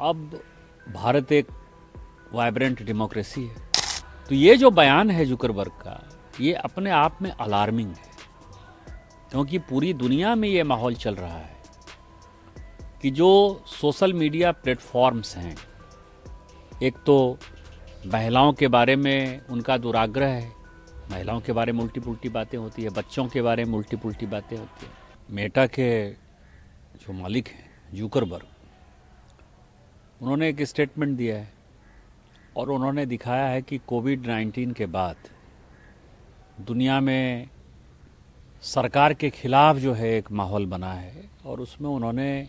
अब भारत एक vibrant democracy है, तो ये जो बयान है जुकरबर्ग का, ये अपने आप में अलार्मिंग है, क्योंकि पूरी दुनिया में ये माहौल चल रहा है कि जो सोशल मीडिया प्लेटफॉर्म्स हैं, एक तो महिलाओं के बारे में उनका दुराग्रह है, महिलाओं के बारे में उल्टी पुल्टी बातें होती है, बच्चों के बारे में उल्टी पुल्टी बातें होती है। मेटा के जो मालिक हैं जुकरबर्ग, उन्होंने एक स्टेटमेंट दिया है और उन्होंने दिखाया है कि कोविड-19 के बाद दुनिया में सरकार के खिलाफ जो है एक माहौल बना है और उसमें उन्होंने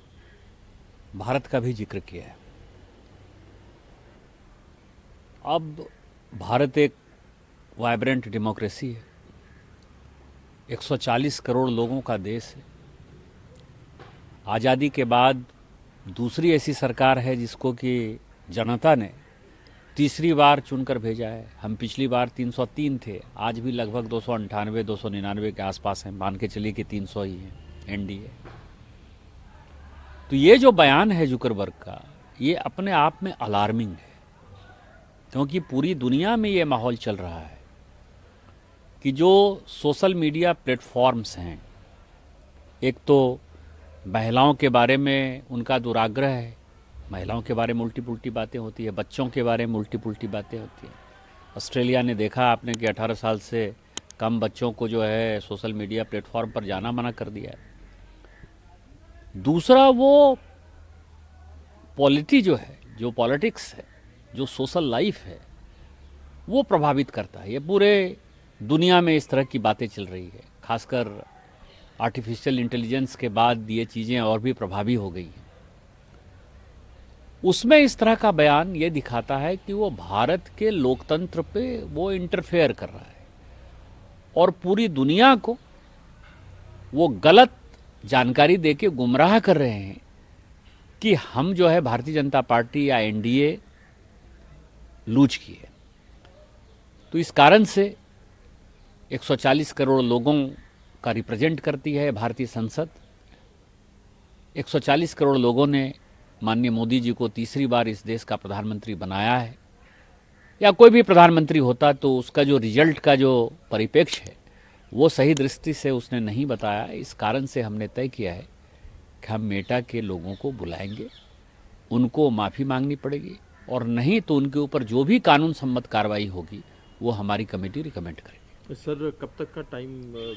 भारत का भी जिक्र किया है। अब भारत एक वाइब्रेंट डेमोक्रेसी है, 140 करोड़ लोगों का देश है। आज़ादी के बाद दूसरी ऐसी सरकार है जिसको कि जनता ने तीसरी बार चुनकर भेजा है। हम पिछली बार 303 थे, आज भी लगभग 298 299 के आसपास हैं, मान के चलिए कि 300 ही हैं एनडीए। तो ये जो बयान है जुकरबर्ग का, ये अपने आप में अलार्मिंग है, क्योंकि पूरी दुनिया में ये माहौल चल रहा है कि जो सोशल मीडिया प्लेटफॉर्म्स हैं, एक तो महिलाओं के बारे में उनका दुराग्रह है, महिलाओं के बारे में उल्टी पुल्टी बातें होती है, बच्चों के बारे में उल्टी पुल्टी बातें होती हैं। ऑस्ट्रेलिया ने देखा आपने कि 18 साल से कम बच्चों को जो है सोशल मीडिया प्लेटफॉर्म पर जाना मना कर दिया है। दूसरा वो पॉलिटी जो है, जो पॉलिटिक्स है, जो सोशल लाइफ है, वो प्रभावित करता है। ये पूरे दुनिया में इस तरह की बातें चल रही है, खासकर आर्टिफिशियल इंटेलिजेंस के बाद ये चीज़ें और भी प्रभावी हो गई हैं। उसमें इस तरह का बयान ये दिखाता है कि वो भारत के लोकतंत्र पे वो इंटरफेयर कर रहा है और पूरी दुनिया को वो गलत जानकारी देके गुमराह कर रहे हैं कि हम जो है भारतीय जनता पार्टी या एनडीए लूज की है। तो इस कारण से 140 करोड़ लोगों का रिप्रेजेंट करती है भारतीय संसद। 140 करोड़ लोगों ने माननीय मोदी जी को तीसरी बार इस देश का प्रधानमंत्री बनाया है, या कोई भी प्रधानमंत्री होता तो उसका जो रिजल्ट का जो परिप्रेक्ष्य है वो सही दृष्टि से उसने नहीं बताया। इस कारण से हमने तय किया है कि हम मेटा के लोगों को बुलाएंगे, उनको माफ़ी मांगनी पड़ेगी, और नहीं तो उनके ऊपर जो भी कानून सम्मत कार्रवाई होगी वो हमारी कमेटी रिकमेंड करेगी। सर, कब तक का टाइम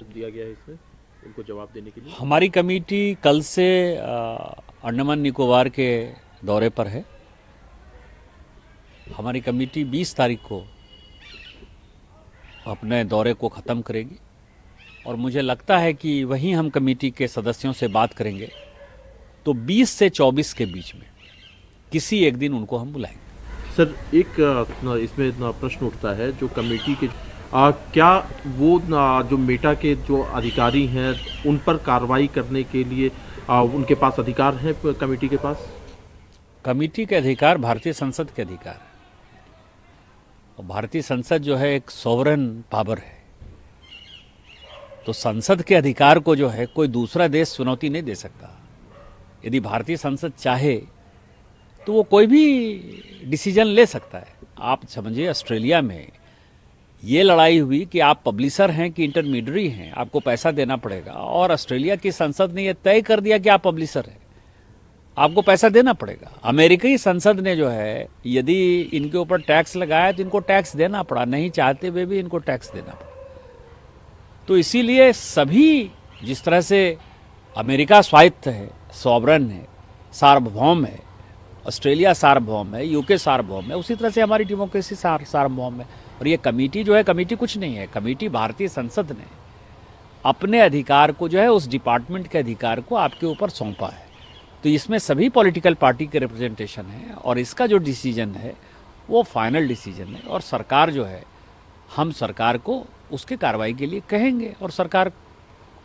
दिया गया है इसमें उनको जवाब देने के लिए? हमारी कमेटी कल से अंडमान निकोबार के दौरे पर है। हमारी कमेटी 20 तारीख को अपने दौरे को ख़त्म करेगी और मुझे लगता है कि वहीं हम कमेटी के सदस्यों से बात करेंगे, तो 20 से 24 के बीच में किसी एक दिन उनको हम बुलाएंगे। सर, एक इसमें प्रश्न उठता है, जो कमेटी के क्या वो जो मेटा के जो अधिकारी हैं उन पर कार्रवाई करने के लिए उनके पास अधिकार है? कमेटी के पास कमेटी के अधिकार भारतीय संसद के अधिकार है, और भारतीय संसद जो है एक सॉवरेन पावर है। तो संसद के अधिकार को जो है कोई दूसरा देश चुनौती नहीं दे सकता। यदि भारतीय संसद चाहे तो वो कोई भी डिसीजन ले सकता है। आप समझिए, ऑस्ट्रेलिया में ये लड़ाई हुई कि आप पब्लिशर हैं कि इंटरमीडियरी हैं, आपको पैसा देना पड़ेगा, और ऑस्ट्रेलिया की संसद ने यह तय कर दिया कि आप पब्लिशर हैं, आपको पैसा देना पड़ेगा। अमेरिकी संसद ने जो है यदि इनके ऊपर टैक्स लगाया तो इनको टैक्स देना पड़ा, नहीं चाहते हुए भी इनको टैक्स देना पड़ा। तो इसीलिए सभी, जिस तरह से अमेरिका स्वायत्त है, सॉवरन है, सार्वभौम है, ऑस्ट्रेलिया सार्वभौम है, यूके सार्वभौम है, उसी तरह से हमारी डेमोक्रेसी सार्वभौम है। और ये कमेटी जो है, कमेटी कुछ नहीं है, कमेटी भारतीय संसद ने अपने अधिकार को जो है उस डिपार्टमेंट के अधिकार को आपके ऊपर सौंपा है। तो इसमें सभी पॉलिटिकल पार्टी के रिप्रेजेंटेशन है और इसका जो डिसीजन है वो फाइनल डिसीजन है, और सरकार जो है, हम सरकार को उसके कार्रवाई के लिए कहेंगे और सरकार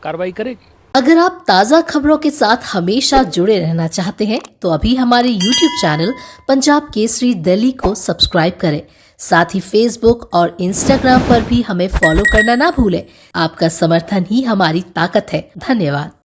कार्रवाई करेगी। अगर आप ताज़ा खबरों के साथ हमेशा जुड़े रहना चाहते हैं तो अभी हमारे YouTube चैनल पंजाब केसरी दिल्ली को सब्सक्राइब करें। साथ ही Facebook और Instagram पर भी हमें फॉलो करना ना भूलें। आपका समर्थन ही हमारी ताकत है। धन्यवाद।